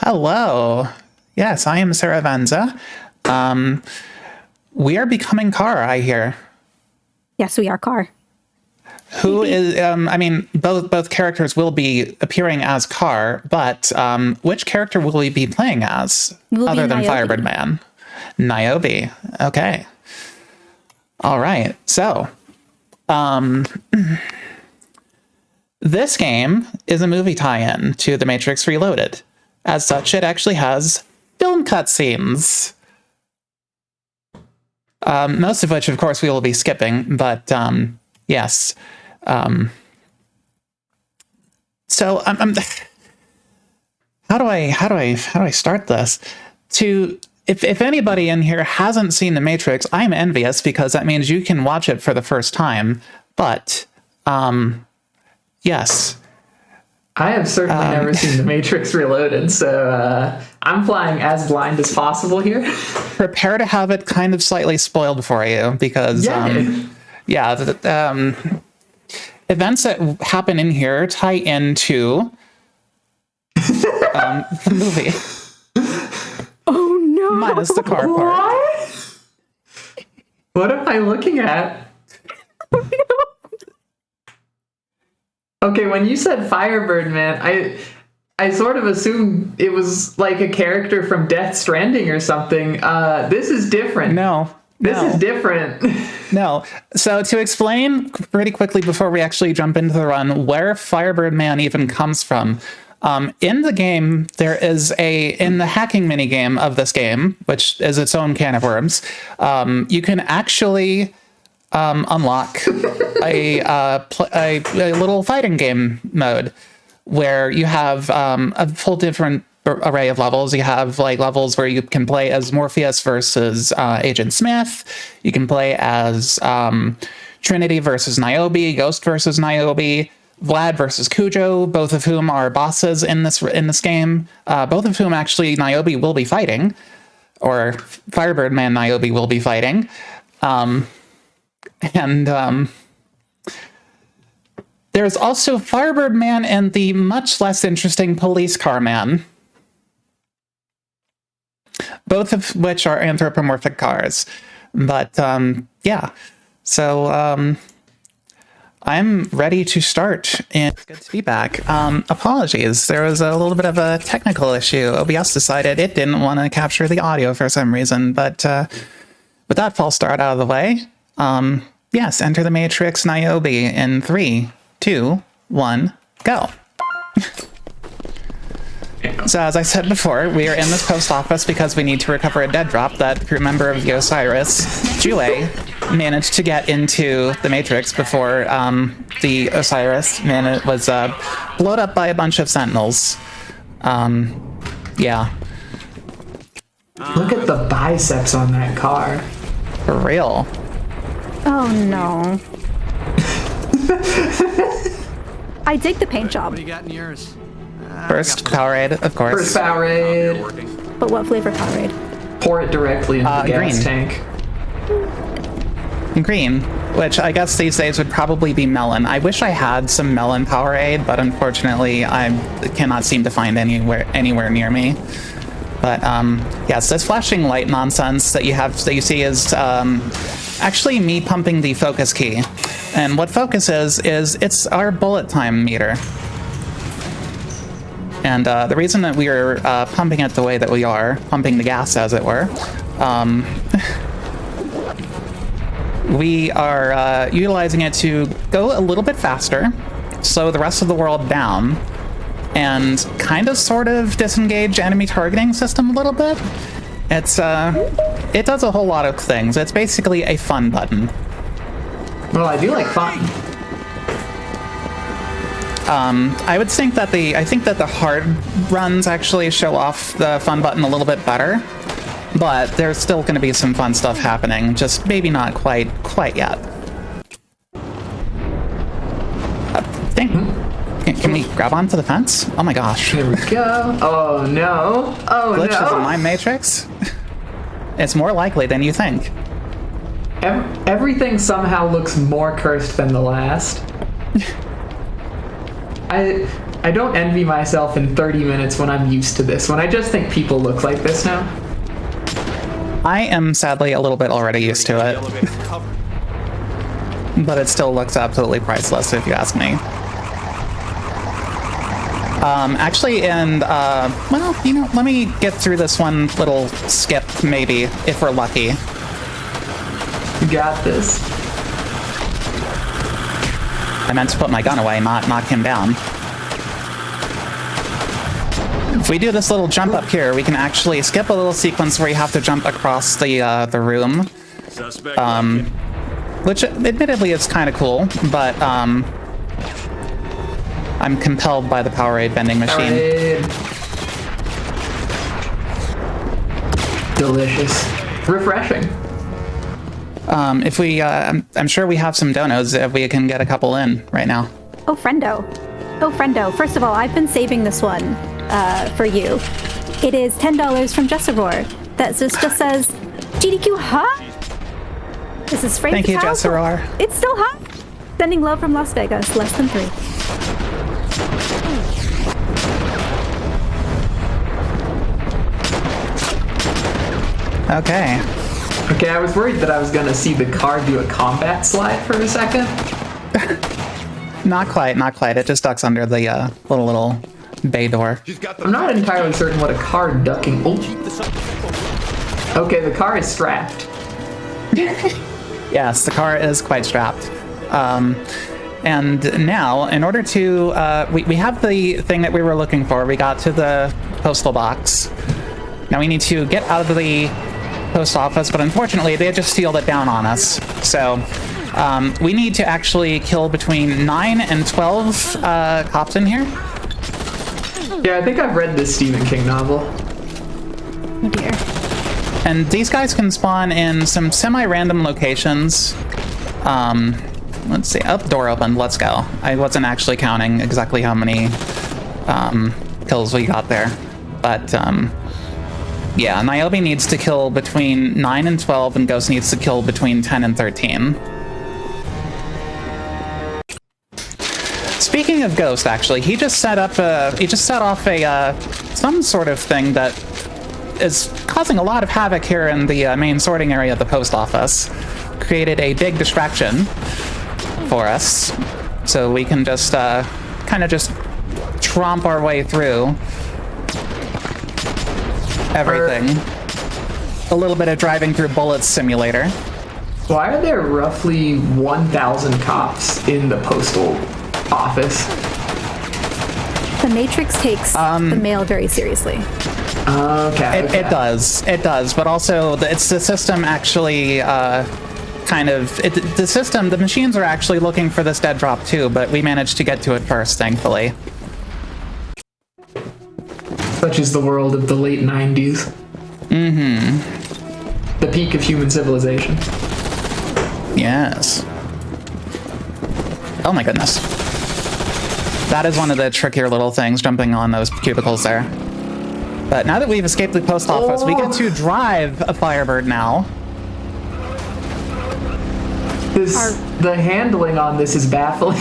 Hello. Yes, I am SeraVenza. We are becoming Car, I hear. Yes, we are Car. Who is, both characters will be appearing as Car, but which character will we be playing as other than Firebird Man? Niobe. Okay. All right. So, this game is a movie tie-in to The Matrix Reloaded. As such, it actually has film cutscenes. Most of which, of course, we will be skipping, but yes. So how do I start this? If anybody in here hasn't seen The Matrix, I'm envious because that means you can watch it for the first time. But yes. I have certainly never seen The Matrix Reloaded, so I'm flying as blind as possible here. Prepare to have it kind of slightly spoiled for you because, events that happen in here tie into the movie. Oh no! Minus the car part. What am I looking at? Okay, when you said Firebird Man, I sort of assumed it was like a character from Death Stranding or something. This is different. This is different. No. So to explain pretty quickly before we actually jump into the run, where Firebird Man even comes from. In the game, there is in the hacking minigame of this game, which is its own can of worms, you can actually unlock a little fighting game mode where you have a full different array of levels. You have like levels where you can play as Morpheus versus Agent Smith. You can play as Trinity versus Niobe, Ghost versus Niobe, Vlad versus Cujo, both of whom are bosses in this game. Both of whom actually Niobe will be fighting, or Firebird Man Niobe will be fighting. There's also Firebird Man and the much less interesting Police Car Man, both of which are anthropomorphic cars. But yeah, so I'm ready to start, and it's good to be back. Apologies, there was a little bit of a technical issue. OBS decided it didn't want to capture the audio for some reason, but with that false start out of the way, yes, enter the Matrix Niobe in 3, 2, 1, go. So as I said before, we are in this post office because we need to recover a dead drop that a crew member of the Osiris, Jue, managed to get into the Matrix before the Osiris was blown up by a bunch of Sentinels. Yeah. Look at the biceps on that car. For real. Oh no. I dig the paint job. What do you got in yours? First Powerade, of course. First Powerade. But what flavor Powerade? Pour it directly into the gas tank. Green, which I guess these days would probably be melon. I wish I had some melon Powerade, but unfortunately I cannot seem to find anywhere near me. But yes, this flashing light nonsense that you see is actually me pumping the focus key. And what focus is it's our bullet time meter. And the reason that we are pumping it the way that we are, pumping the gas as it were, we are utilizing it to go a little bit faster, slow the rest of the world down, and kind of sort of disengage enemy targeting system a little bit. It does a whole lot of things. It's basically a fun button. Well, I do like fun. I would think that the hard runs actually show off the fun button a little bit better, but there's still going to be some fun stuff happening, just maybe not quite yet. Can we grab onto the fence? Oh my gosh. Here we go. Oh no. Oh no. Glitches in my Matrix? It's more likely than you think. Everything somehow looks more cursed than the last. I don't envy myself in 30 minutes when I'm used to this, when I just think people look like this now. I am sadly a little bit already used to it. But it still looks absolutely priceless if you ask me. Actually, and, well, you know, let me get through this one little skip, maybe, if we're lucky. You got this. I meant to put my gun away, not knock him down. If we do this little jump up here, we can actually skip a little sequence where you have to jump across the room. Which, admittedly, is kind of cool, but, I'm compelled by the Powerade vending machine. Powerade. Delicious. Refreshing. If we, I'm sure we have some donos if we can get a couple in right now. Oh, friendo. Oh, friendo. First of all, I've been saving this one for you. It is $10 from Jesseror. That just says, GDQ, huh? This is Frank. Thank you, Jesseror. It's still hot. Sending love from Las Vegas, less than 3. Okay. Okay, I was worried that I was gonna see the car do a combat slide for a second. Not quite, not quite. It just ducks under the little bay door. I'm not entirely certain what a car ducking. Oh. Okay, the car is strapped. Yes, the car is quite strapped. And now, in order to, we have the thing that we were looking for. We got to the postal box. Now we need to get out of the post office, but unfortunately they just sealed it down on us. So we need to actually kill between 9 and 12 cops in here. Yeah, I think I've read this Stephen King novel. Oh dear. And these guys can spawn in some semi-random locations. Let's see. Oh, door opened. Let's go. I wasn't actually counting exactly how many kills we got there. But yeah, Niobe needs to kill between 9 and 12, and Ghost needs to kill between 10 and 13. Speaking of Ghost, actually, he just set off a some sort of thing that is causing a lot of havoc here in the main sorting area of the post office. Created a big distraction for us, so we can just kind of just tromp our way through everything. A little bit of driving through bullets simulator. Why are there roughly 1,000 cops in the postal office? The Matrix takes the mail very seriously. Okay. It does, but also it's the system actually the machines are actually looking for this dead drop too, but we managed to get to it first, thankfully. Such is the world of the late 90s. Mm-hmm. The peak of human civilization. Yes. Oh my goodness. That is one of the trickier little things, jumping on those cubicles there. But now that we've escaped the post office, we get to drive a Firebird now. The handling on this is baffling.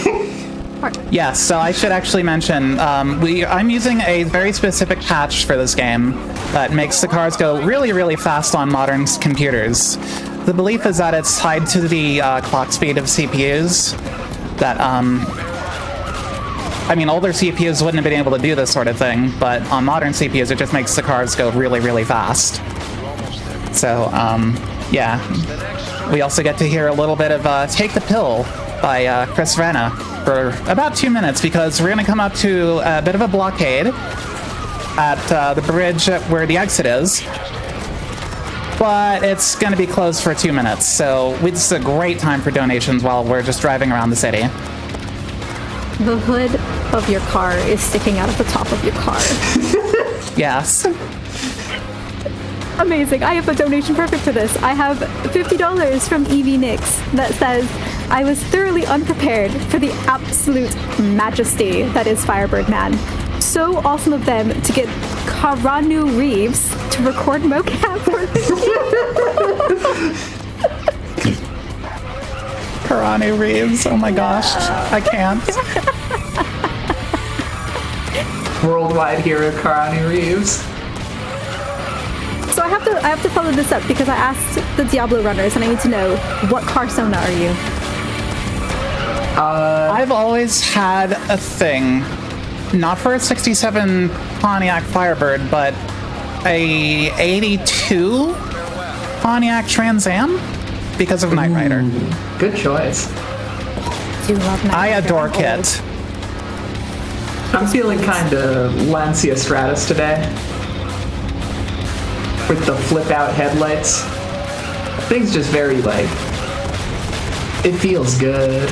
Yes, so I should actually mention, I'm using a very specific patch for this game that makes the cars go really, really fast on modern computers. The belief is that it's tied to the clock speed of CPUs. That, I mean, older CPUs wouldn't have been able to do this sort of thing, but on modern CPUs, it just makes the cars go really, really fast. So, yeah. We also get to hear a little bit of Take the Pill by Chris Renna for about 2 minutes, because we're going to come up to a bit of a blockade at the bridge where the exit is. But it's going to be closed for 2 minutes, so it's a great time for donations while we're just driving around the city. The hood of your car is sticking out of the top of your car. Yes. Amazing. I have a donation perfect for this. I have $50 from Evie Nix that says, I was thoroughly unprepared for the absolute majesty that is Firebird Man. So awesome of them to get Karanu Reeves to record mocap for this. Karanu Reeves, oh my gosh, I can't. Worldwide hero Karani Reeves. So I have to follow this up because I asked the Diablo runners and I need to know, what Carsona are you? I've always had a thing, not for a 67 Pontiac Firebird, but a 82 Pontiac Trans Am because of Knight Rider. Good choice. Do you love Knight I Rider? adore Kit. I'm feeling kind of Lancia Stratus today. With the flip out headlights. Things just very like, it feels good.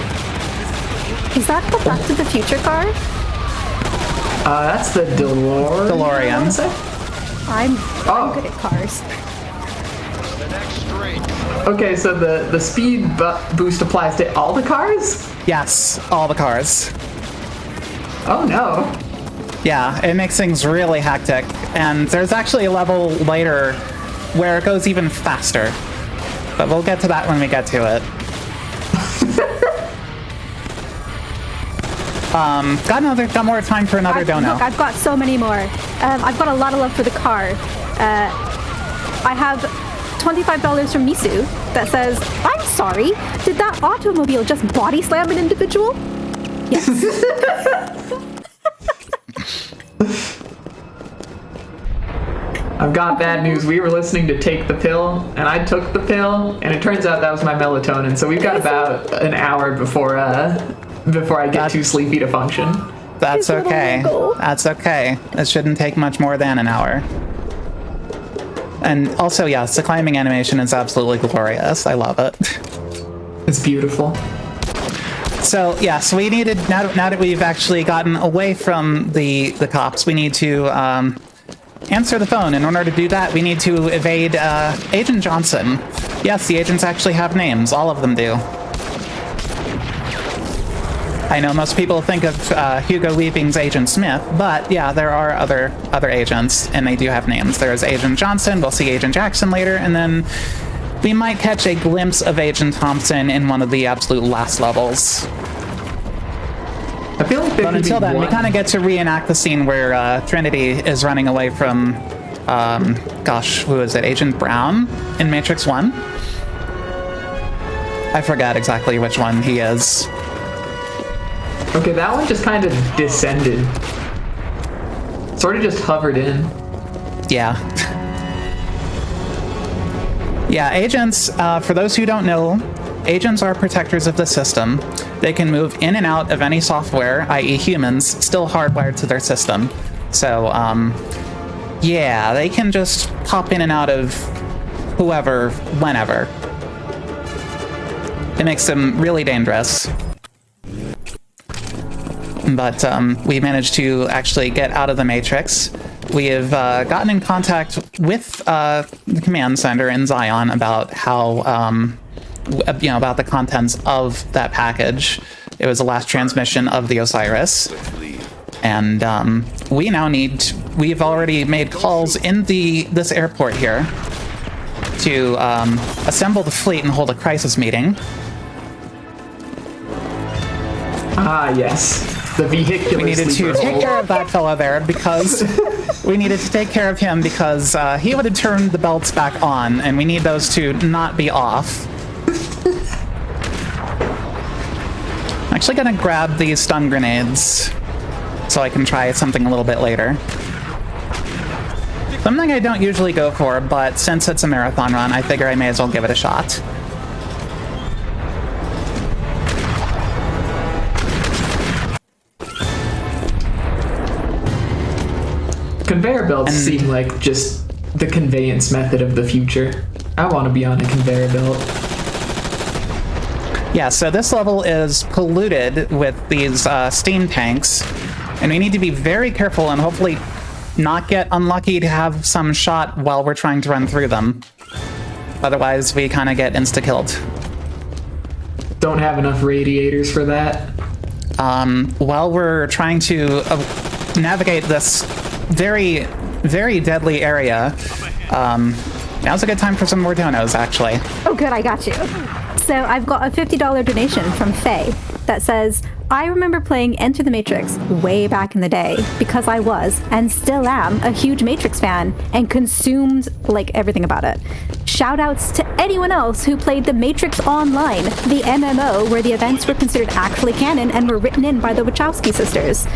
Is that the Back to the Future car? That's the DeLorean. DeLorean. I wanna say. I'm good at cars. Okay, so the speed boost applies to all the cars? Yes, all the cars. Oh no. Yeah, it makes things really hectic. And there's actually a level later where it goes even faster. But we'll get to that when we get to it. Got more time for another dono. Look, I've got so many more. I've got a lot of love for the car. I have $25 from Misu that says, I'm sorry, did that automobile just body slam an individual? Yes. I've got bad news. We were listening to Take the Pill, and I took the pill, and it turns out that was my melatonin. So we've got about an hour before I get too sleepy to function. That's okay. That's okay. It shouldn't take much more than an hour. And also, yes, the climbing animation is absolutely glorious. I love it. It's beautiful. So, yes, we needed, now that we've actually gotten away from the cops, we need to answer the phone. In order to do that, we need to evade Agent Johnson. Yes, the agents actually have names. All of them do. I know most people think of Hugo Weaving's Agent Smith, but yeah, there are other agents, and they do have names. There's Agent Johnson, we'll see Agent Jackson later, and then we might catch a glimpse of Agent Thompson in one of the absolute last levels. I feel like but until then, we kind of get to reenact the scene where Trinity is running away from, who is it? Agent Brown in Matrix 1? I forgot exactly which one he is. Okay, that one just kind of descended. Sort of just hovered in. Yeah. Yeah, agents, for those who don't know, agents are protectors of the system. They can move in and out of any software, i.e. humans, still hardwired to their system. So, yeah, they can just pop in and out of whoever, whenever. It makes them really dangerous. But we managed to actually get out of the Matrix. We have gotten in contact with the command center in Zion about how, about the contents of that package. It was the last transmission of the Osiris. And we now we've already made calls in this airport here to assemble the fleet and hold a crisis meeting. Ah, yes. The vehicular we needed to take care of that fellow there because he would have turned the belts back on, and we need those to not be off. I'm actually gonna grab these stun grenades so I can try something a little bit later. Something I don't usually go for, but since it's a marathon run, I figure I may as well give it a shot. Conveyor belts seem like just the conveyance method of the future. I want to be on a conveyor belt. Yeah, so this level is polluted with these steam tanks, and we need to be very careful and hopefully not get unlucky to have some shot while we're trying to run through them. Otherwise, we kind of get insta-killed. Don't have enough radiators for that. While we're trying to navigate this very, very deadly area, now's a good time for some more donos, actually. Oh, good, I got you. So I've got a $50 donation from Faye that says, I remember playing Enter the Matrix way back in the day because I was, and still am, a huge Matrix fan and consumed like everything about it. Shoutouts to anyone else who played The Matrix Online, the MMO where the events were considered actually canon and were written in by the Wachowski sisters.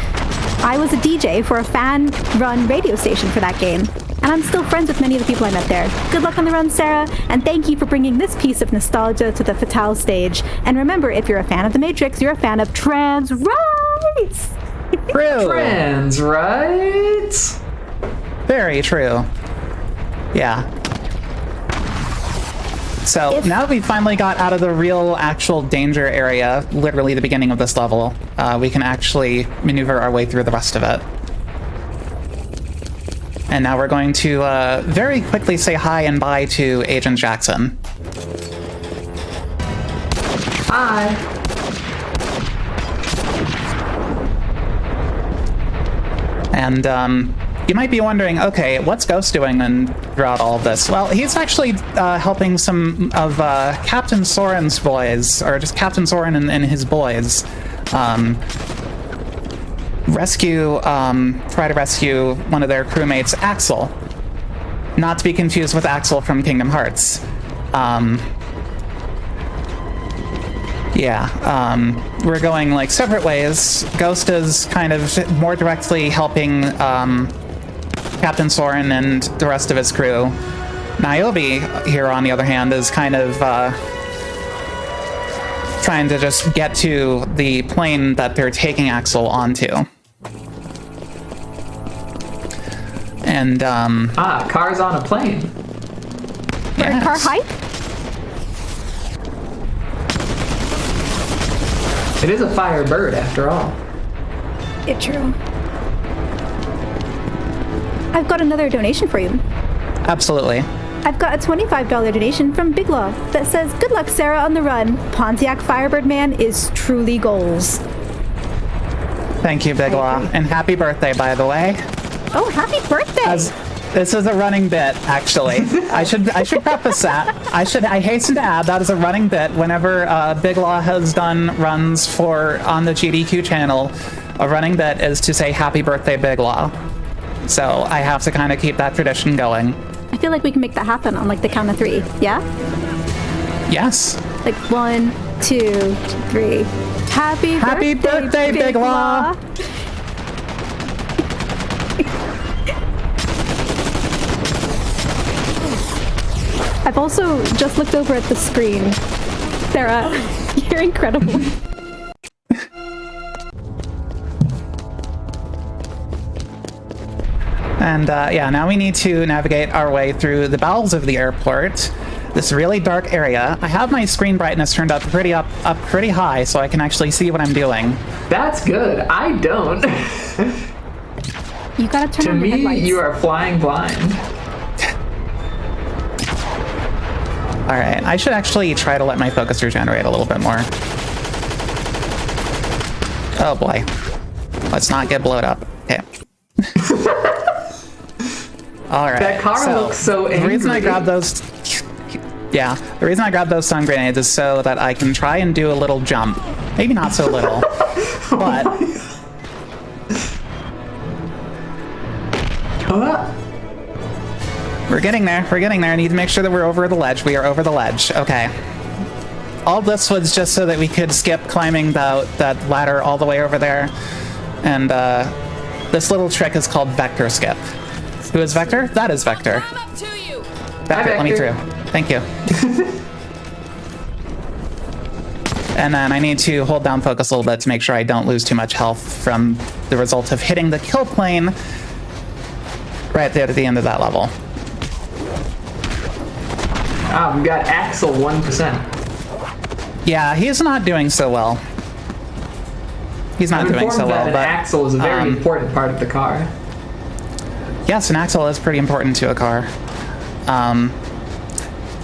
I was a DJ for a fan-run radio station for that game, and I'm still friends with many of the people I met there. Good luck on the run, Sarah, and thank you for bringing this piece of nostalgia to the Fatale stage. And remember, if you're a fan of The Matrix, you're a fan of trans rights! True! Trans rights? Very true. Yeah. So now that we finally got out of the real actual danger area, literally the beginning of this level, we can actually maneuver our way through the rest of it. And now we're going to very quickly say hi and bye to Agent Jackson. Hi. And you might be wondering, okay, what's Ghost doing throughout all of this? Well, he's actually helping some of Captain Soren's boys, or just Captain Soren and his boys, try to rescue one of their crewmates, Axel. Not to be confused with Axel from Kingdom Hearts. We're going like separate ways. Ghost is kind of more directly helping Captain Soren and the rest of his crew. Niobe here, on the other hand, is kind of trying to just get to the plane that they're taking Axel onto. And cars on a plane. Yes. Car hype? It is a Firebird after all. It's true. I've got another donation for you. Absolutely. I've got a $25 donation from Big Law that says, "Good luck, Sarah, on the run. Pontiac Firebird Man is truly goals." Thank you, Big Law. And happy birthday, by the way. Oh, happy birthday! This is a running bit, actually. I should preface that. I hasten to add that is a running bit. Whenever Big Law has done runs on the GDQ channel, a running bit is to say happy birthday, Big Law. So I have to kind of keep that tradition going. I feel like we can make that happen on like the count of 3. Yeah? Yes. Like 1, 2, 3. Happy birthday, Big Law. I've also just looked over at the screen. Sarah, you're incredible. And now we need to navigate our way through the bowels of the airport. This really dark area. I have my screen brightness turned up pretty high, so I can actually see what I'm doing. That's good. I don't. You gotta turn on your headlights. To me, you are flying blind. All right, I should actually try to let my focus regenerate a little bit more. Oh boy. Let's not get blowed up. Okay. All right. That car looks so angry. The reason I grabbed those... Yeah, the reason I grabbed those stun grenades is so that I can try and do a little jump. Maybe not so little, but... We're getting there. I need to make sure that we're over the ledge. We are over the ledge. Okay. All this was just so that we could skip climbing that ladder all the way over there. And this little trick is called Vector Skip. Who is Vector? That is Vector. Vector, let me through. Thank you. And then I need to hold down focus a little bit to make sure I don't lose too much health from the result of hitting the kill plane right there at the end of that level. Ah, we got Axel 1%. Yeah, he's not doing so well. He's not doing so well, but an axle is a very important part of the car. Yes, an axle is pretty important to a car.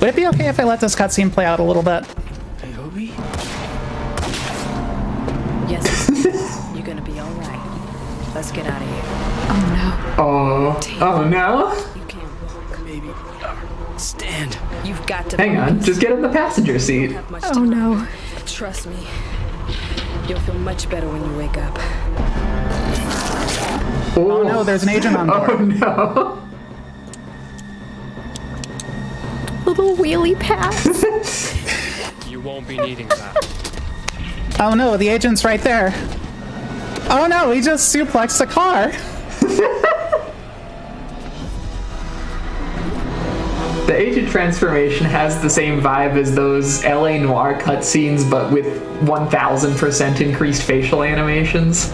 Would it be okay if I let this cutscene play out a little bit? Hey, Obi? Yes, you're gonna be all right. Let's get out of here. Oh no. Oh no? You can't walk, maybe. Stand. You've got to. Hang on, just get in the passenger seat. Oh no. Trust me. You'll feel much better when you wake up. Oh no, there's an agent on board. Oh no. Little wheelie pass. You won't be needing that. Oh no, the agent's right there. Oh no, he just suplexed the car. The agent transformation has the same vibe as those LA Noire cutscenes, but with 1000% increased facial animations.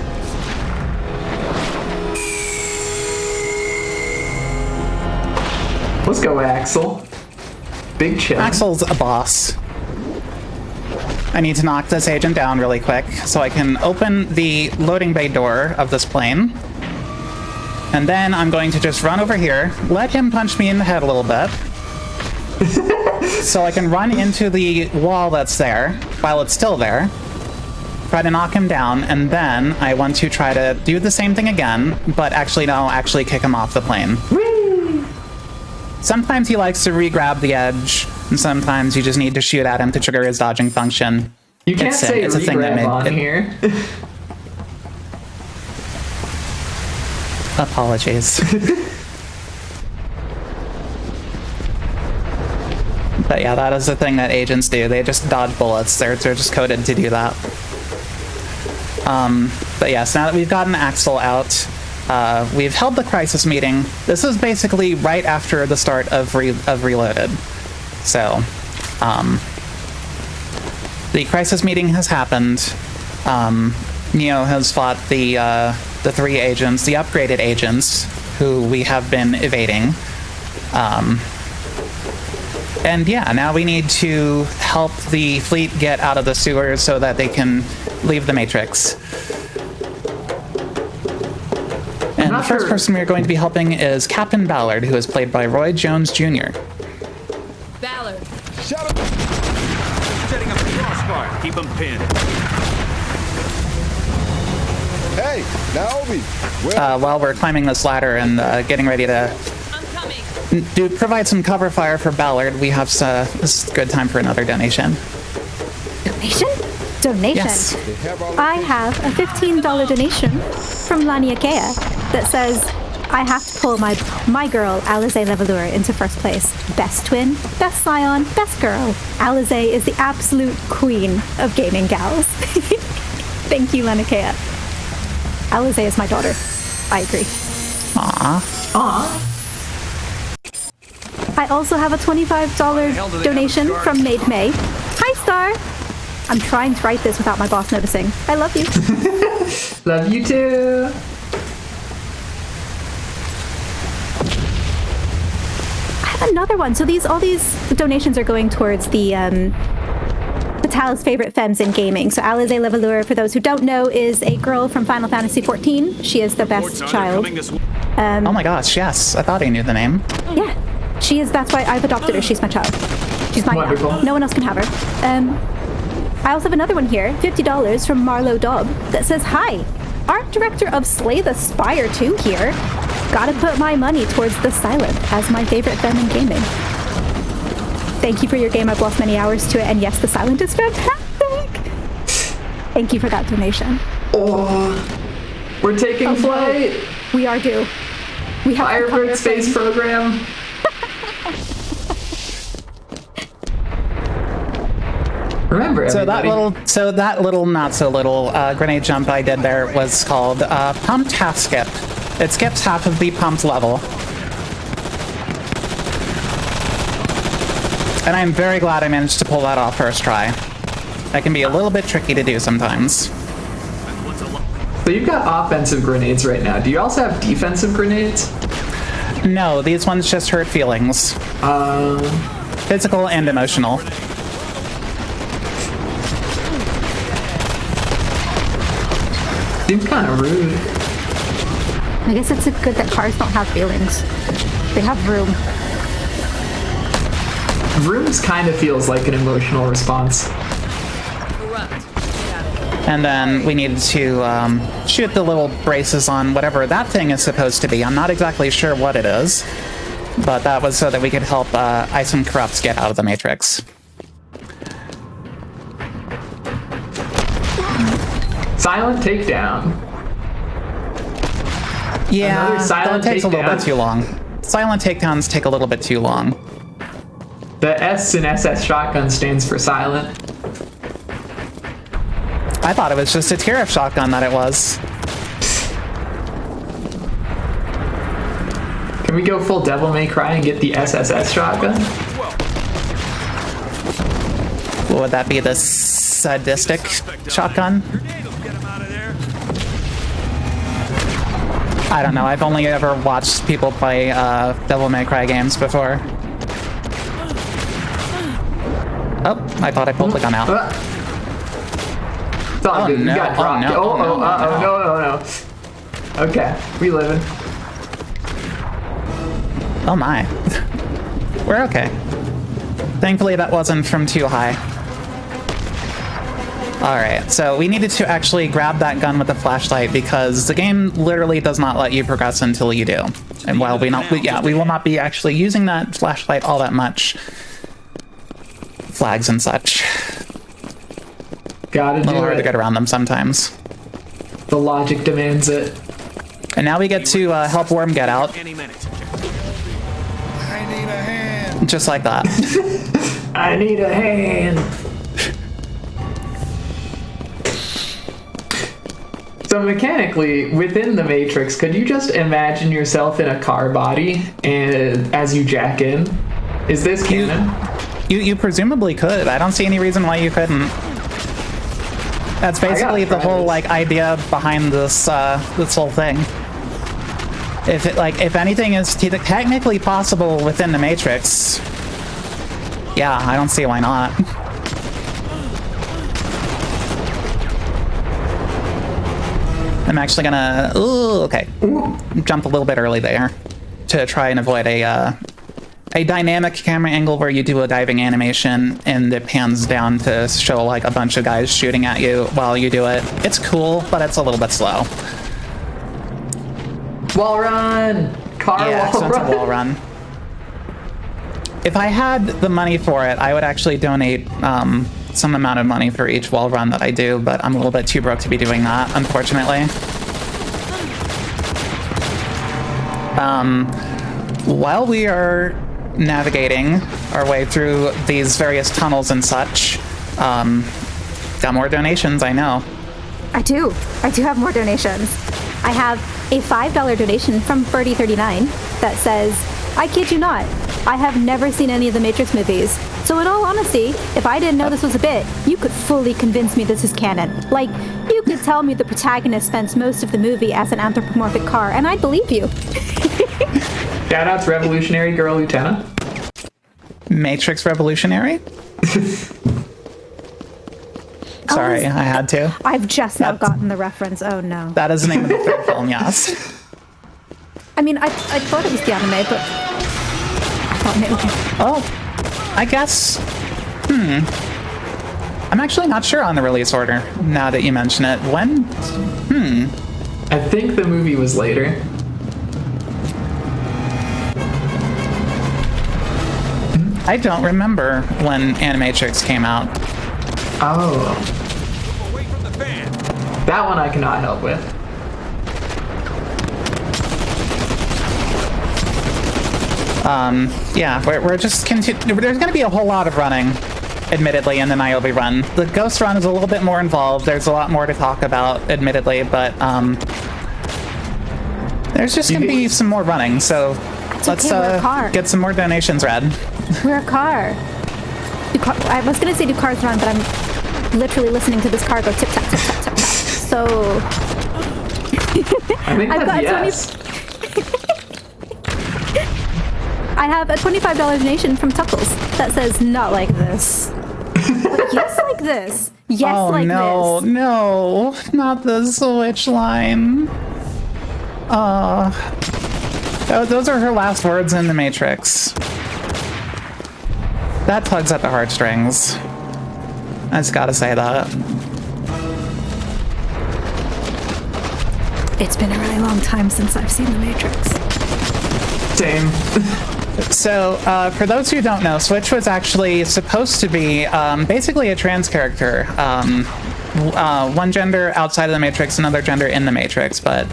Let's go, Axel. Big chill. Axel's a boss. I need to knock this agent down really quick so I can open the loading bay door of this plane. And then I'm going to just run over here, let him punch me in the head a little bit. So I can run into the wall that's there while it's still there. Try to knock him down, and then I want to try to do the same thing again, but actually kick him off the plane. Whee! Sometimes he likes to re-grab the edge, and sometimes you just need to shoot at him to trigger his dodging function. You can't say re-grab on here. Apologies. But yeah, that is the thing that agents do. They just dodge bullets. They're just coded to do that. But yes, now that we've gotten Axel out, we've held the crisis meeting. This is basically right after the start of Reloaded. So, the crisis meeting has happened. Neo has fought the 3 agents, the upgraded agents, who we have been evading. And yeah, now we need to help the fleet get out of the sewers so that they can leave the Matrix. And the first person we're going to be helping is Captain Ballard, who is played by Roy Jones Jr. Ballard. Shut up! Setting up a crossfire. Keep them pinned. Hey, Naomi. While we're climbing this ladder and getting ready to provide some cover fire for Ballard, we have this is a good time for another donation. Donation? Donation. Yes. I have a $15 donation from Laniakea that says, I have to pull my girl, Alize Levalure, into first place. Best twin, best scion, best girl. Alize is the absolute queen of gaming gals. Thank you, Laniakea. Alize is my daughter. I agree. Aww. I also have a $25 donation from Maid May. Hi, Star. I'm trying to write this without my boss noticing. I love you. Love you too. I have another one. So all these donations are going towards the Tal's favorite femmes in gaming. So Alize Levalure, for those who don't know, is a girl from Final Fantasy XIV. She is the best child. Oh my gosh, yes. I thought I knew the name. Yeah. She is, that's why I've adopted her. She's my child. She's mine Wonderful. now. No one else can have her. I also have another one here, $50 from Marlo Dobb, that says, hi, art director of Slay the Spire 2 here. Gotta put my money towards The Silent as my favorite femme in gaming. Thank you for your game. I've lost many hours to it, and yes, The Silent is fantastic. Thank you for that donation. Oh, we're taking flight. No. We are due. We have Firebird space program. Remember, everybody. So that little not so little grenade jump I did there was called pumped half skip. It skips half of the pumped level. And I'm very glad I managed to pull that off first try. That can be a little bit tricky to do sometimes. So you've got offensive grenades right now. Do you also have defensive grenades? No, these ones just hurt feelings. Physical and emotional. Seems kind of rude. I guess it's good that cars don't have feelings. They have room. Rooms kind of feels like an emotional response. And then we needed to shoot the little braces on whatever that thing is supposed to be. I'm not exactly sure what it is, but that was so that we could help Ice and Corrupts get out of the Matrix. silent takedown. Yeah, Another silent that takes a little takedown. bit too long. Silent takedowns take a little bit too long. The S in SS shotgun stands for silent. I thought it was just a tier of shotgun that it was. Can we go full Devil May Cry and get the SSS shotgun? What would that be? The sadistic shotgun? I don't know. I've only ever watched people play Devil May Cry games before. Oh, I thought I pulled the gun out. It's all good. No. You got dropped. No. Okay, we living. Oh my. We're okay. Thankfully that wasn't from too high. Alright, so we needed to actually grab that gun with the flashlight because the game literally does not let you progress until you do. And while we will not be actually using that flashlight all that much. Flags and such. Gotta A little do hard to it. get around them sometimes. The logic demands it. And now we get to help Worm get out. Any minute. I need a hand. Just like that. I need a hand. So mechanically, within the Matrix, could you just imagine yourself in a car body and as you jack in? Is this canon? You presumably could. I don't see any reason why you couldn't. That's basically the whole like idea behind this this whole thing. If anything is technically possible within the Matrix, yeah, I don't see why not. I'm actually gonna jump a little bit early there to try and avoid a dynamic camera angle where you do a diving animation and it pans down to show like a bunch of guys shooting at you while you do it. It's cool, but it's a little bit slow. Wall run! Car Yeah, wall so it's a run. wall run. If I had the money for it, I would actually donate some amount of money for each wall run that I do, but I'm a little bit too broke to be doing that, unfortunately. While we are navigating our way through these various tunnels and such, got more donations, I know. I do have more donations. I have a $5 donation from Birdie39 that says, I kid you not, I have never seen any of the Matrix movies. So in all honesty, if I didn't know this was a bit, you could fully convince me this is canon. Like, you could tell me the protagonist spends most of the movie as an anthropomorphic car, and I'd believe you. Shout out to Revolutionary Girl Lieutenant. Matrix Revolutionary? Sorry, I had to. I've just now gotten the reference. Oh no. That is the name of the third film, yes. I mean, I thought it was the anime, but I thought maybe. Oh, I guess. I'm actually not sure on the release order, now that you mention it. When? I think the movie was later. I don't remember when Animatrix came out. Oh. Away from the fan. That one I cannot help with. Yeah, we're just there's going to be a whole lot of running, admittedly, in the Niobe run. The Ghost run is a little bit more involved. There's a lot more to talk about, admittedly, but there's just going to be some more running, so let's get some more donations read. We're a car. I was gonna say do cars run, but I'm literally listening to this car go tip tap tip tap tap tap. So I think I've that's got yes. I have a $25 donation from Tuckles that says not like this. But yes like this. Yes Oh like no, this. no, not the Switch line. Those are her last words in The Matrix. That tugs at the heartstrings. I just gotta say that. It's been a really long time since I've seen The Matrix. Same. So, for those who don't know, Switch was actually supposed to be basically a trans character one gender outside of the Matrix, another gender in the Matrix, but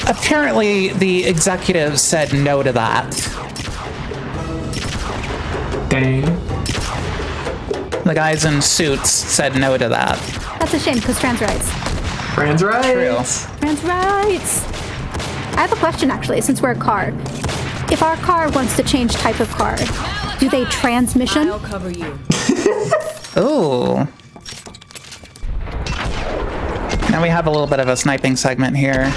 apparently the executives said no to that. Dang. The guys in suits said no to that. That's a shame, because trans rights. Trans rights. True. Trans rights. I have a question, actually, since we're a car. If our car wants to change type of car, do they transmission? I'll cover you. Ooh. Now we have a little bit of a sniping segment here.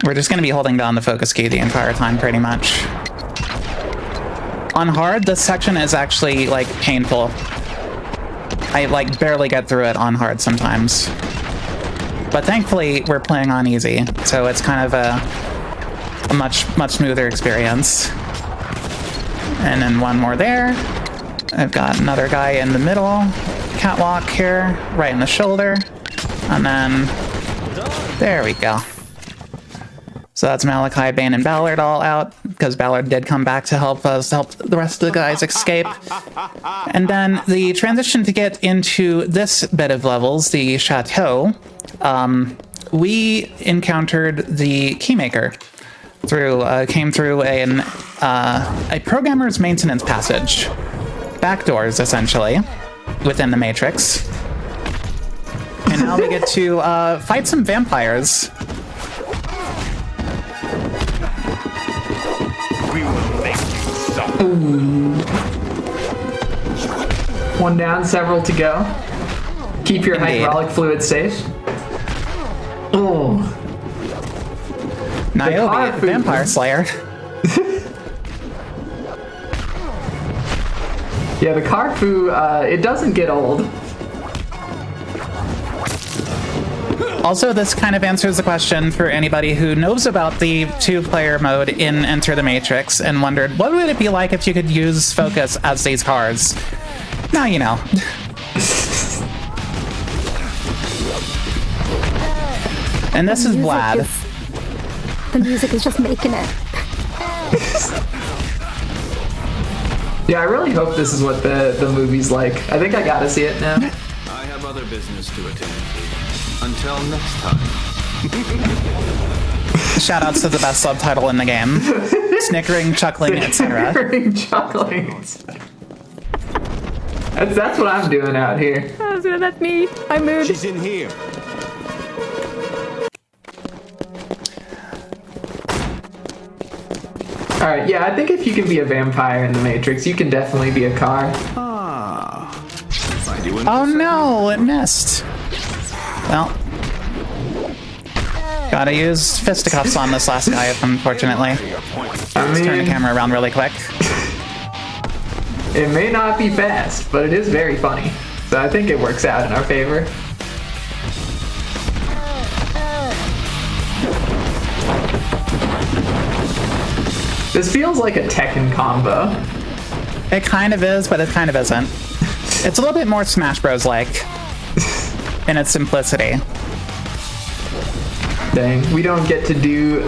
We're just going to be holding down the focus key the entire time, pretty much. On hard, this section is actually, like, painful. I, like, barely get through it on hard sometimes. But thankfully, we're playing on easy, so it's kind of a much smoother experience. And then one more there. I've got another guy in the middle. Catwalk here, right in the shoulder. And then, there we go. So that's Malachi, Bane, and Ballard all out, because Ballard did come back to help us, help the rest of the guys escape. And then the transition to get into this bit of levels, the Chateau, we encountered the Keymaker. Came through a programmer's maintenance passage. Backdoors, essentially, within the Matrix. And now we get to fight some vampires. We will make you suffer. One down, several to go. Keep your Indeed. hydraulic fluid safe. Oh. Niobe, Vampire Slayer. Yeah, the Carfu, it doesn't get old. Also, this kind of answers the question for anybody who knows about the two-player mode in Enter the Matrix and wondered, what would it be like if you could use Focus as these cars? Now you know. And this is Vlad. The music is just making it. Yeah, I really hope this is what the movie's like. I think I gotta see it now. I have other business to attend to. Until next time. Shoutouts to the best subtitle in the game. Snickering, chuckling, etc. Snickering, chuckling. That's what I'm doing out here. Oh, so that's me. I'm mood. She's in here. Alright, yeah, I think if you can be a vampire in the Matrix, you can definitely be a car. Find you in Oh no, it missed. Well, gotta use fisticuffs on this last guy, unfortunately. Let's turn the camera around really quick. It may not be fast, but it is very funny. So I think it works out in our favor. This feels like a Tekken combo. It kind of is, but it kind of isn't. It's a little bit more Smash Bros-like in its simplicity. Dang, we don't get to do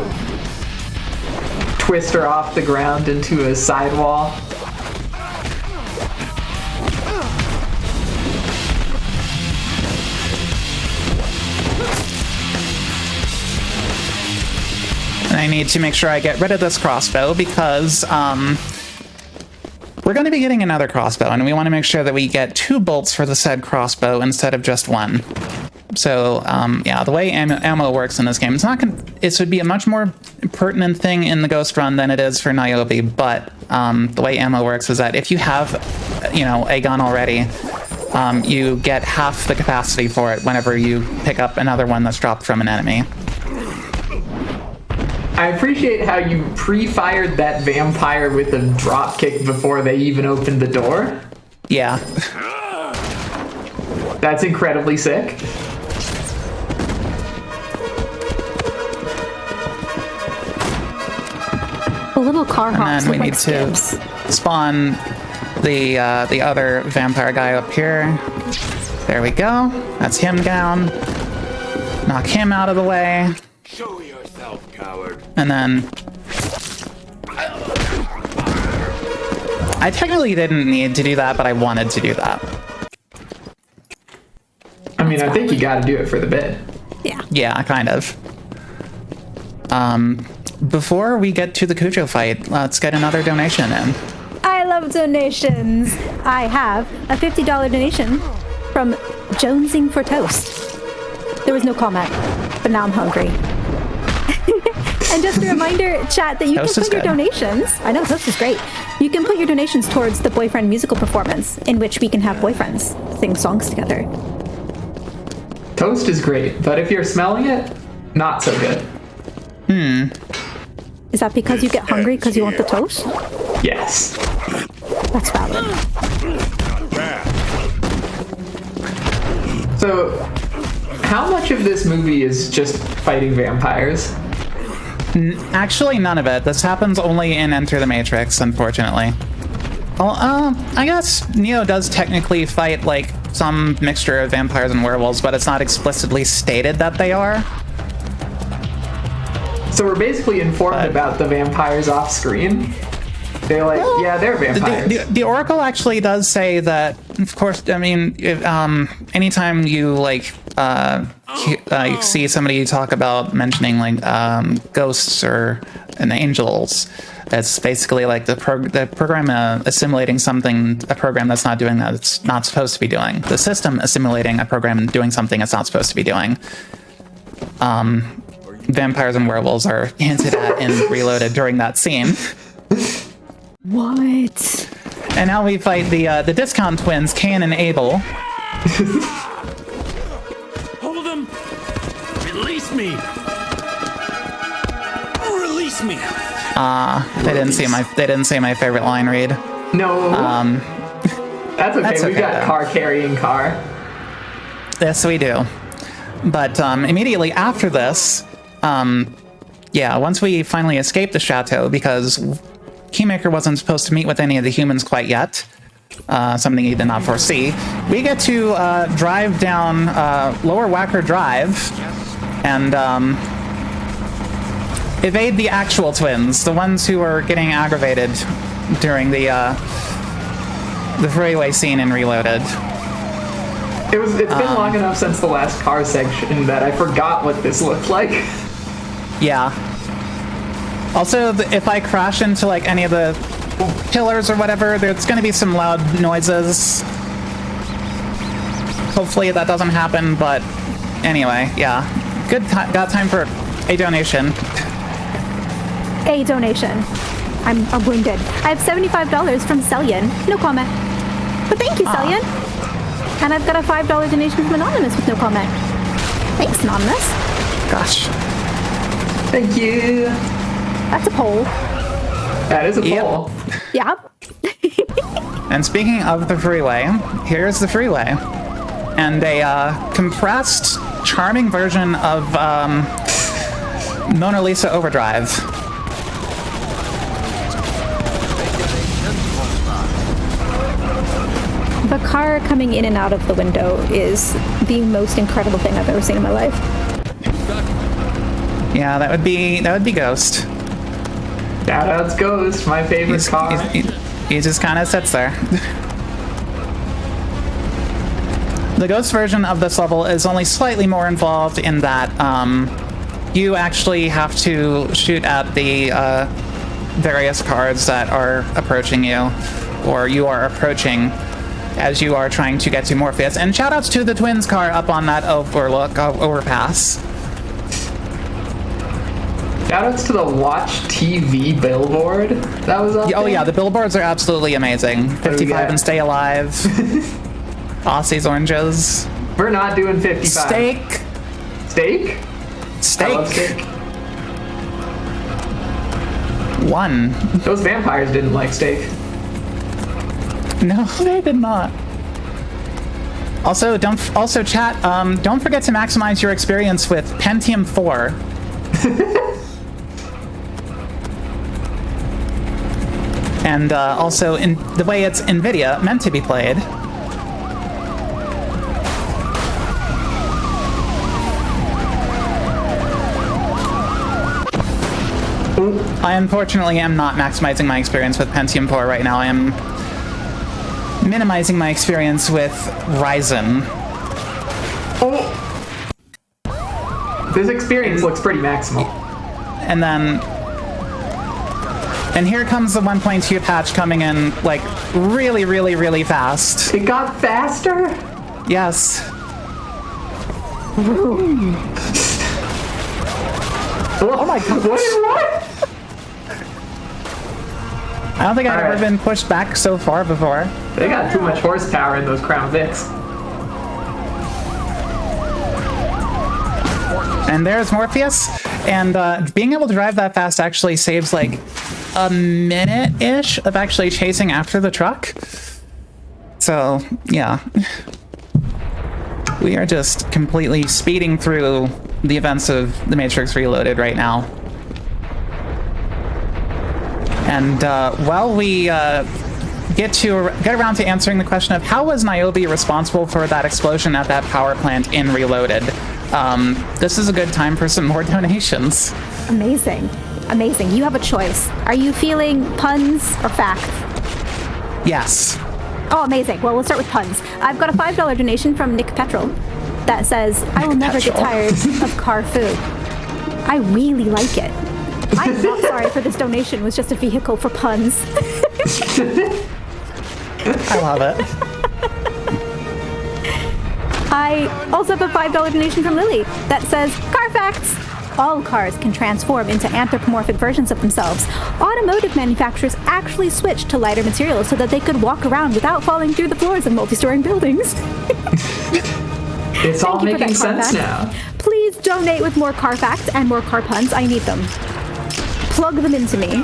Twister off the ground into a sidewall. And I need to make sure I get rid of this crossbow because we're going to be getting another crossbow, and we want to make sure that we get 2 bolts for the said crossbow instead of just 1. So, yeah, the way ammo works in this game, it would be a much more pertinent thing in the Ghost Run than it is for Niobe, but the way ammo works is that if you have, a gun already, you get half the capacity for it whenever you pick up another one that's dropped from an enemy. I appreciate how you pre-fired that vampire with a drop kick before they even opened the door. Yeah. That's incredibly sick. The little car hops And then we look need like to skips. spawn the other vampire guy up here. There we go. That's him down. Knock him out of the way. Show yourself, coward. And then I technically didn't need to do that, but I wanted to do that. mean, I think you got to do it for the bit. Yeah. Yeah, kind of. Before we get to the Cujo fight, let's get another donation in. I love donations. I have a $50 donation from Jonesing for Toast. There was no comment, but now I'm hungry. And just a reminder, chat, that you Toast can put your good. donations. I know, Toast is great. You can put your donations towards the boyfriend musical performance, in which we can have boyfriends sing songs together. Toast is great, but if you're smelling it, not so good. Is that because you get hungry because you want the toast? Yes. That's valid. So, how much of this movie is just fighting vampires? Actually, none of it. This happens only in Enter the Matrix, unfortunately. Well, I guess Neo does technically fight, like, some mixture of vampires and werewolves, but it's not explicitly stated that they are. So we're basically informed about the vampires off screen. They're like, yeah, they're vampires. The Oracle actually does say that, of course, I mean, anytime you, like, see somebody talk about mentioning, like, ghosts or angels, it's basically like the program assimilating a program that's not doing that it's not supposed to be doing. The system assimilating a program and doing something it's not supposed to be doing. Vampires and werewolves are hinted at in Reloaded during that scene. What? And now we fight the discount twins, Cain and Abel. Hold him! Release me! Release me! They didn't say my favorite line read. No. That's okay. That's We okay, got though. car carrying car. Yes, we do. But immediately after this, once we finally escape the chateau, because Keymaker wasn't supposed to meet with any of the humans quite yet, something he did not foresee, we get to drive down Lower Wacker Drive and evade the actual twins, the ones who were getting aggravated during the freeway scene in Reloaded. It's been long enough since the last car section that I forgot what this looked like. Yeah. Also, if I crash into, like, any of the pillars or whatever, there's going to be some loud noises. Hopefully that doesn't happen, but anyway, yeah. Got time for a donation. A donation. I'm wounded. I have $75 from Celian. No comment. But thank you, Celian. And I've got a $5 donation from Anonymous with no comment. Thanks, Anonymous. Gosh. Thank you. That's a poll. That is a poll. Yep. And speaking of the freeway, here's the freeway. And a compressed, charming version of Mona Lisa Overdrive. The car coming in and out of the window is the most incredible thing I've ever seen in my life. Yeah, that would be Ghost. Shoutouts Ghost, my favorite car. He just kind of sits there. The Ghost version of this level is only slightly more involved in that you actually have to shoot at the various cars that are approaching you, or you are approaching as you are trying to get to Morpheus. And shoutouts to the twins car up on that overpass. Shoutouts to the Watch TV billboard that was up there. Oh yeah, the billboards are absolutely amazing. 55 and Stay Alive. Aussie's Oranges. We're not doing 55. Steak. Steak? Steak. I love steak. One. Those vampires didn't like steak. No, they did not. Also, chat, don't forget to maximize your experience with Pentium 4. And also, in the way it's NVIDIA meant to be played. I unfortunately am not maximizing my experience with Pentium 4 right now. I am minimizing my experience with Ryzen. Oh! This experience looks pretty maximal. And then... And here comes the 1.2 patch coming in, like, really, really, really fast. It got faster? Yes. Oh my god. What? I don't think I've ever been pushed back so far before. They got too much horsepower in those Crown Vics. And there's Morpheus. And being able to drive that fast actually saves like a minute-ish of actually chasing after the truck. So, yeah. We are just completely speeding through the events of The Matrix Reloaded right now. And while we get around to answering the question of how was Niobe responsible for that explosion at that power plant in Reloaded, this is a good time for some more donations. Amazing. Amazing. You have a choice. Are you feeling puns or facts? Yes. Oh, amazing. Well, we'll start with puns. I've got a $5 donation from Nick Petrol that says, I will never get tired of car food. I really like it. I'm not sorry for this donation. It was just a vehicle for puns. I love it. I also have a $5 donation from Lily that says, Car facts! All cars can transform into anthropomorphic versions of themselves. Automotive manufacturers actually switched to lighter materials so that they could walk around without falling through the floors of multi-story buildings. It's all making sense now. Please donate with more car facts and more car puns. I need them. Plug them into me.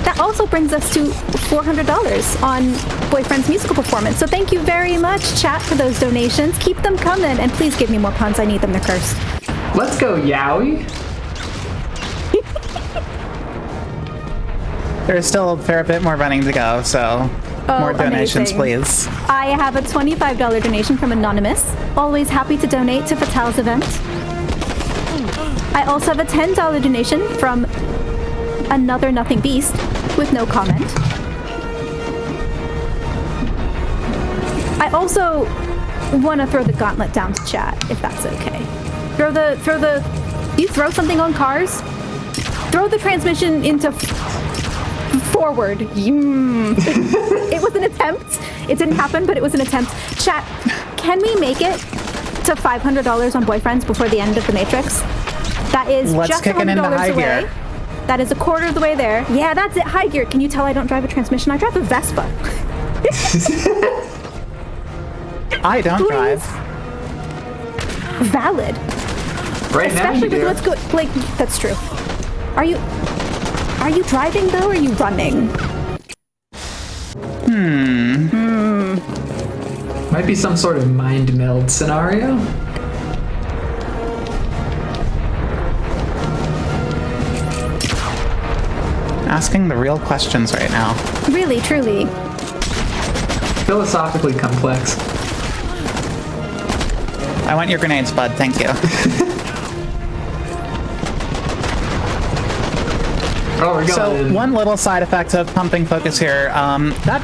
That also brings us to $400 on Boyfriend's musical performance. So thank you very much, chat, for those donations. Keep them coming, and please give me more puns. I need them. They're cursed. Let's go, Yowie. There's still a fair bit more running to go, so more donations, please. I have a $25 donation from Anonymous. Always happy to donate to Fatal's event. I also have a $10 donation from Another Nothing Beast with no comment. I also want to throw the gauntlet down to chat, if that's okay. You throw something on cars? Throw the transmission into forward. It was an attempt. It didn't happen, but it was an attempt. Chat, can we make it to $500 on Boyfriends before the end of The Matrix? That is just $100 away. That is a quarter of the way there. Yeah, that's it. High gear. Can you tell I don't drive a transmission? I drive a Vespa. I don't drive. Valid. Right Especially now you with what's good. Like, that's true. Are you driving though, or are you running? Might be some sort of mind meld scenario. Asking the real questions right now. Really, truly. Philosophically complex. I want your grenades, bud. Thank you. Oh, we're going So one little side effect of pumping focus here,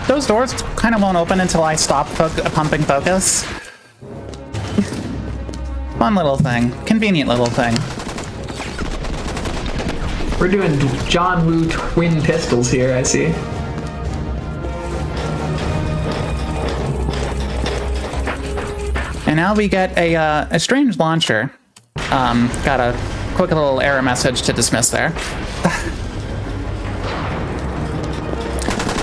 those doors kind of won't open until I stop pumping focus. Fun little thing. Convenient little thing. We're doing John Woo twin pistols here, I see. And now we get a strange launcher. Got a quick little error message to dismiss there.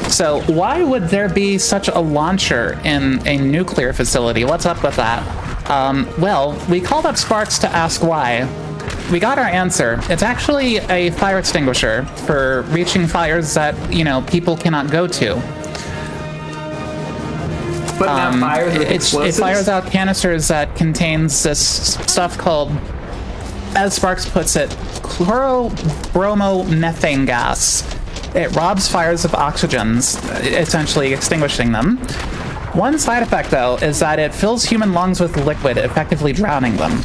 So why would there be such a launcher in a nuclear facility? What's up with that? Well, we called up Sparks to ask why. We got our answer. It's actually a fire extinguisher for reaching fires that, people cannot go to. But not fires with explosives? It fires out canisters that contains this stuff called, as Sparks puts it, chlorobromomethane gas. It robs fires of oxygens, essentially extinguishing them. One side effect, though, is that it fills human lungs with liquid, effectively drowning them.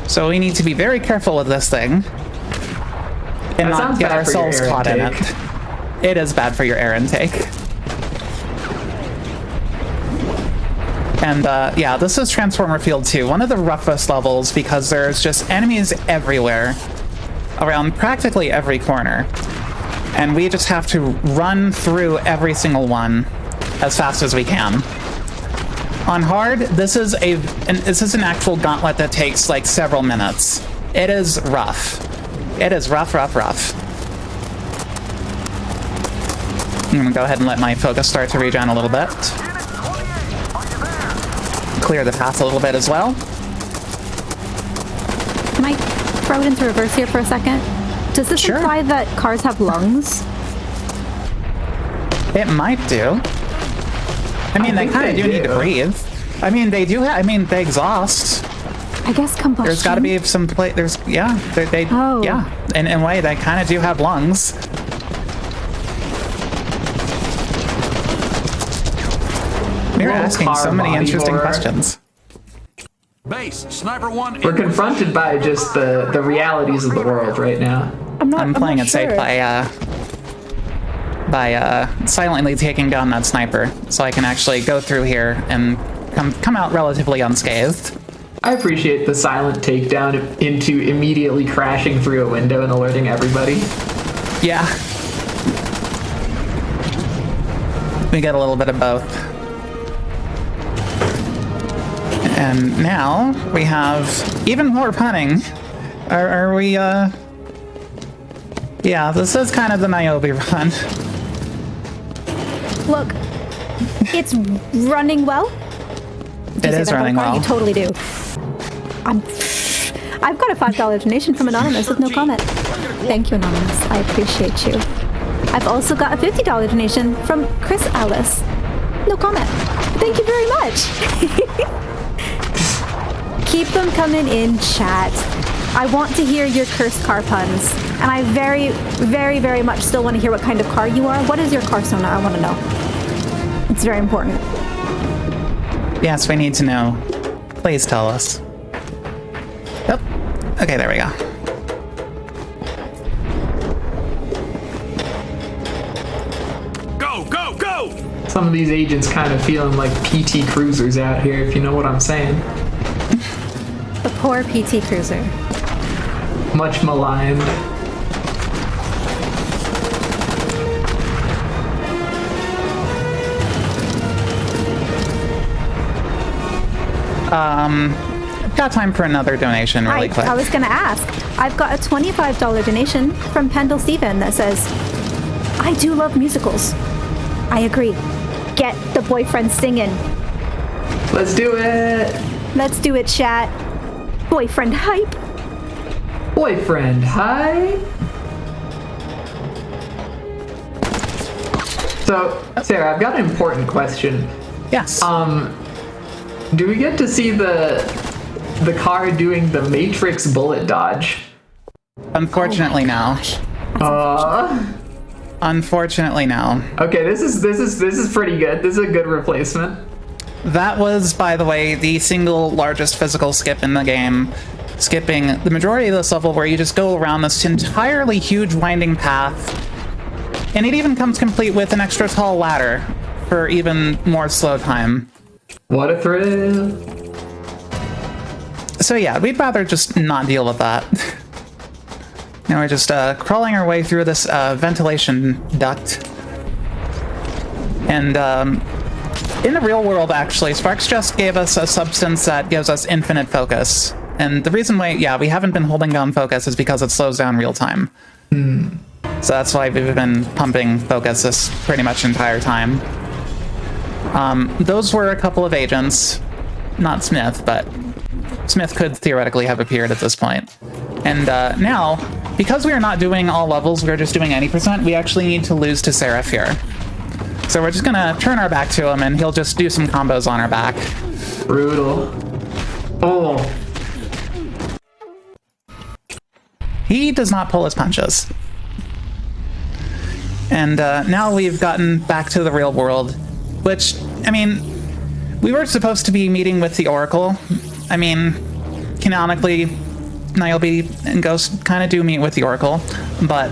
So we need to be very careful with this thing and not get ourselves caught in it. It is bad for your air intake. And yeah, this is Transformer Field 2, one of the roughest levels because there's just enemies everywhere, around practically every corner. And we just have to run through every single one as fast as we can. On hard, this is an actual gauntlet that takes like several minutes. It is rough. It is rough. I'm gonna go ahead and let my focus start to regen a little bit. Clear the path a little bit as well. Can I throw it into reverse here for a second? Does this imply that cars have lungs? It might do. I mean, they kind of do need to breathe. I mean, they do have, I mean, they exhaust. I guess combustion. There's got to be some place, yeah, yeah. In a way, they kind of do have lungs. You're asking so many interesting questions. Base, Sniper 1. We're confronted by just the realities of the world right now. I'm playing it safe by silently taking down that sniper, so I can actually go through here and come out relatively unscathed. I appreciate the silent takedown into immediately crashing through a window and alerting everybody. Yeah. We get a little bit of both. And now we have even more punning. Are we, yeah, this is kind of the Niobe run. Look, it's running well. It is running well. You totally do. I've got a $5 donation from Anonymous with no comment. Thank you, Anonymous. I appreciate you. I've also got a $50 donation from Chris Alice. No comment. Thank you very much. Keep them coming in, chat. I want to hear your cursed car puns. And I very, very, very much still want to hear what kind of car you are. What is your car, Sona? I want to know. It's very important. Yes, we need to know. Please tell us. Yep. Okay, there we go. Go, go, go! Some of these agents kind of feeling like PT Cruisers out here, if you know what I'm saying. The poor PT Cruiser. Much maligned. Got time for another donation really quick. I was going to ask. I've got a $25 donation from Pendle Steven that says, I do love musicals. I agree. Get the boyfriend singing. Let's do it. Let's do it, chat. Boyfriend hype. Boyfriend hype. So, Sarah, I've got an important question. Yes. Do we get to see the car doing the Matrix bullet dodge? Unfortunately, no. Unfortunately, no. Okay, this is pretty good. This is a good replacement. That was, by the way, the single largest physical skip in the game, skipping the majority of this level where you just go around this entirely huge winding path, and it even comes complete with an extra tall ladder for even more slow time. What a thrill. So yeah, we'd rather just not deal with that. Now we're just crawling our way through this ventilation duct. And in the real world, actually, Sparks just gave us a substance that gives us infinite focus. And the reason why, yeah, we haven't been holding down focus is because it slows down real time. So that's why we've been pumping focus this pretty much entire time. Those were a couple of agents. Not Smith, but Smith could theoretically have appeared at this point. And now, because we are not doing all levels, we're just doing 80%, we actually need to lose to Seraph here. So we're just gonna turn our back to him and he'll just do some combos on our back. Brutal. Oh. He does not pull his punches. And now we've gotten back to the real world, which, I mean, we were supposed to be meeting with the Oracle. I mean, canonically, Niobe and Ghost kind of do meet with the Oracle, but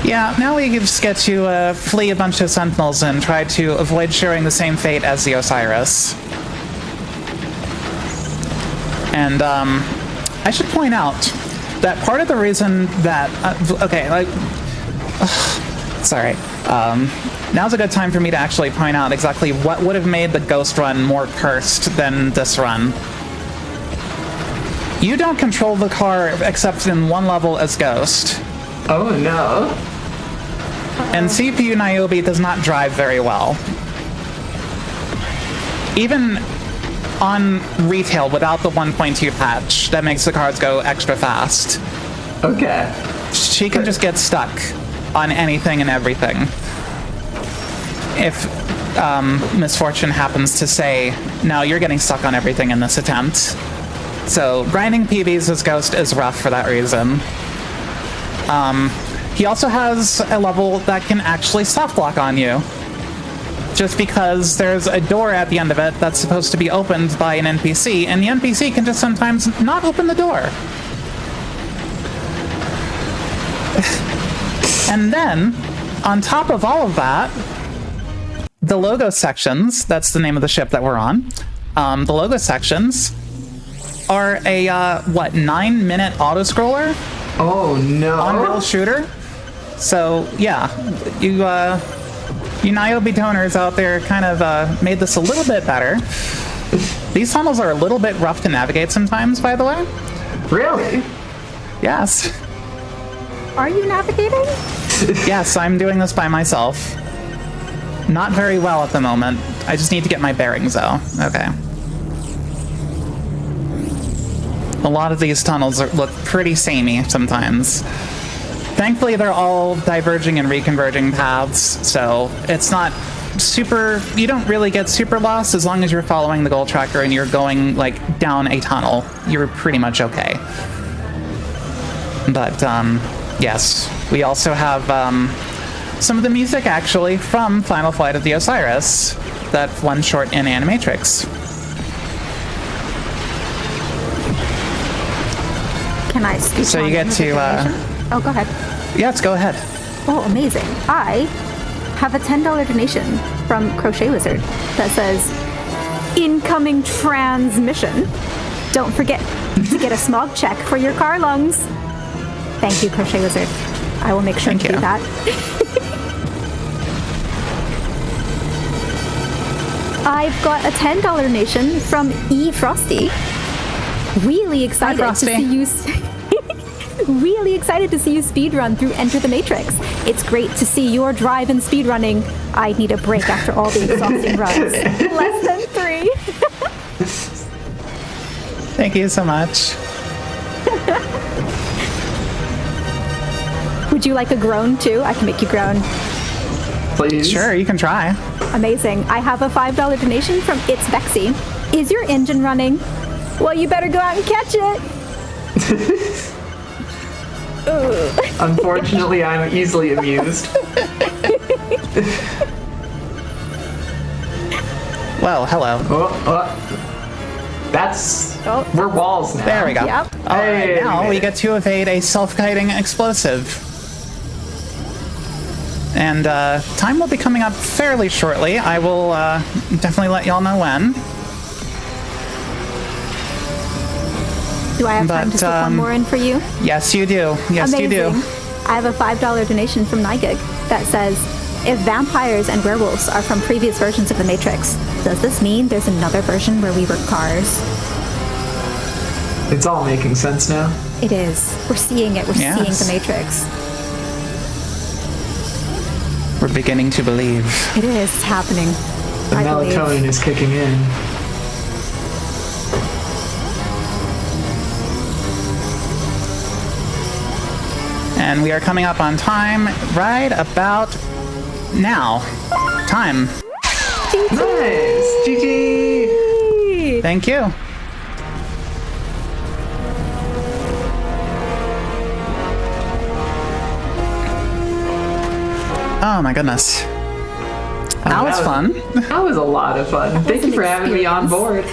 Yeah, now we just get to flee a bunch of sentinels and try to avoid sharing the same fate as the Osiris. And I should point out that part of the reason that sorry. Now's a good time for me to actually point out exactly what would have made the Ghost run more cursed than this run. You don't control the car except in one level as Ghost. Oh no. And CPU Niobe does not drive very well. Even on retail without the 1.2 patch that makes the cars go extra fast. Okay. She can just get stuck on anything and everything. If misfortune happens to say, no, you're getting stuck on everything in this attempt. So grinding PBs as Ghost is rough for that reason. He also has a level that can actually soft lock on you. Just because there's a door at the end of it that's supposed to be opened by an NPC, and the NPC can just sometimes not open the door. And then, on top of all of that, the logo sections, that's the name of the ship that we're on, the logo sections are a, 9-minute auto-scroller? Oh no. On-rail shooter? So, yeah, you Niobe toners out there kind of made this a little bit better. These tunnels are a little bit rough to navigate sometimes, by the way. Really? Yes. Are you navigating? Yes, I'm doing this by myself. Not very well at the moment. I just need to get my bearings, though. Okay. A lot of these tunnels look pretty samey sometimes. Thankfully, they're all diverging and reconverging paths, so it's not super... You don't really get super lost as long as you're following the goal tracker and you're going, like, down a tunnel. You're pretty much okay. But, yes. We also have, some of the music, actually, from Final Flight of the Osiris, that one short in Animatrix. Can I speak? So you get to, Oh, go ahead. Yes, go ahead. Oh, amazing. I have a $10 donation from Crochet Wizard that says, incoming transmission. Don't forget to get a smog check for your car lungs. Thank you, Crochet Wizard. I will make sure to do that. I've got a $10 donation from E. Frosty. Really excited to see you... Really excited to see you speedrun through Enter the Matrix. It's great to see your drive in speedrunning. I need a break after all the exhausting runs. Less than 3. Thank you so much. Would you like a groan too? I can make you groan. Please. Sure, you can try. Amazing. I have a $5 donation from It's Bexy. Is your engine running? Well, you better go out and catch it. Unfortunately, I'm easily amused. Well, hello. We're walls now. There we go. Yep. All right, now we get to evade a self-kiting explosive. And time will be coming up fairly shortly. I will definitely let y'all know when. Do I have time to slip one more in for you? Yes, you do. Yes, Amazing. you do. I have a $5 donation from Nigig that says, if vampires and werewolves are from previous versions of The Matrix, does this mean there's another version where we were cars? It's all making sense now. It is. We're seeing it. We're seeing The Matrix. We're beginning to believe. It is. It's happening. The melatonin is kicking in. And we are coming up on time right about now. Time. Nice! GG! Thank you. Oh my goodness. That was fun. That was a lot of fun. Thank you for having me on board.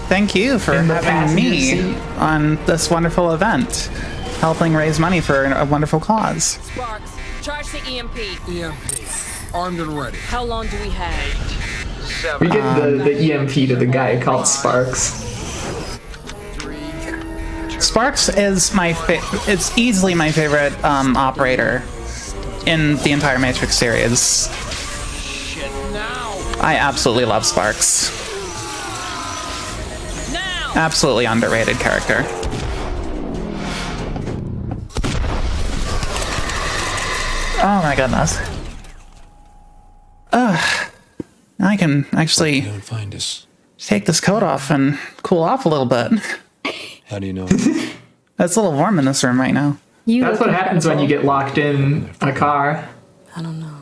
Thank you for having me on this wonderful event. helping raise money for a wonderful cause. Sparks, charge the EMP. EMP. Armed and ready. How long do we have? We give the EMP to the guy called Sparks. Sparks is it's easily my favorite operator in the entire Matrix series. I absolutely love Sparks. Absolutely underrated character. Oh my goodness. Now I can actually Find us. take this coat off and cool off a little bit. How do you know? It's a little warm in this room right now. That's what happens when you get locked in a car. I don't know,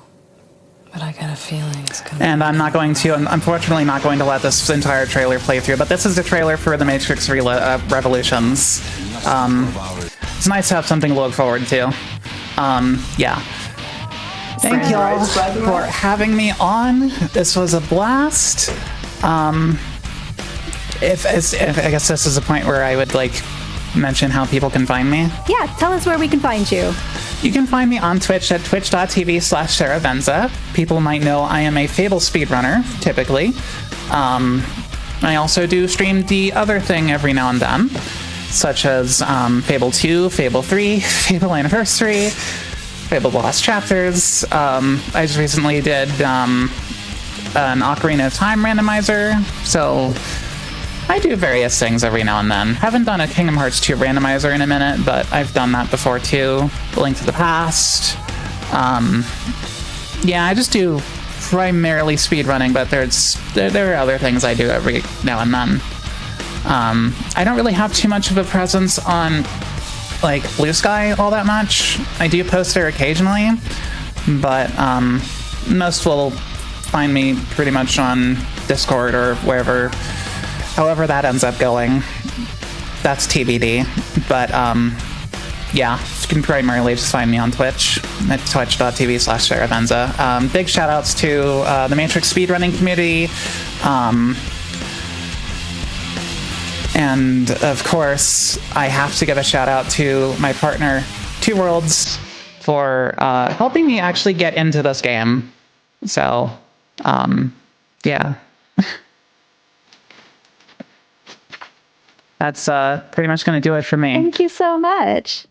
but I got a feeling it's gonna. And I'm not going to, unfortunately, not going to let this entire trailer play through, but this is the trailer for the Matrix Revolutions. It's nice to have something to look forward to. Yeah. Thank you all for having me on. This was a blast. I guess this is a point where I would mention how people can find me. Yeah, tell us where we can find you. You can find me on Twitch at twitch.tv/SeraVenza. People might know I am a Fable speedrunner, typically. I also do stream the other thing every now and then, such as Fable 2, Fable 3, Fable Anniversary, Fable Lost Chapters. I just recently did an Ocarina of Time randomizer, so I do various things every now and then. Haven't done a Kingdom Hearts 2 randomizer in a minute, but I've done that before too. Link to the Past. Yeah, I just do primarily speedrunning, but there are other things I do every now and then. I don't really have too much of a presence on Blue Sky all that much. I do post there occasionally, but most will find me pretty much on Discord or wherever. However that ends up going, that's TBD. But yeah, you can primarily just find me on Twitch at twitch.tv/SeraVenza. Big shout outs to the Matrix speedrunning community. And of course, I have to give a shout out to my partner, Two Worlds, for helping me actually get into this game. So, yeah. That's pretty much going to do it for me. Thank you so much.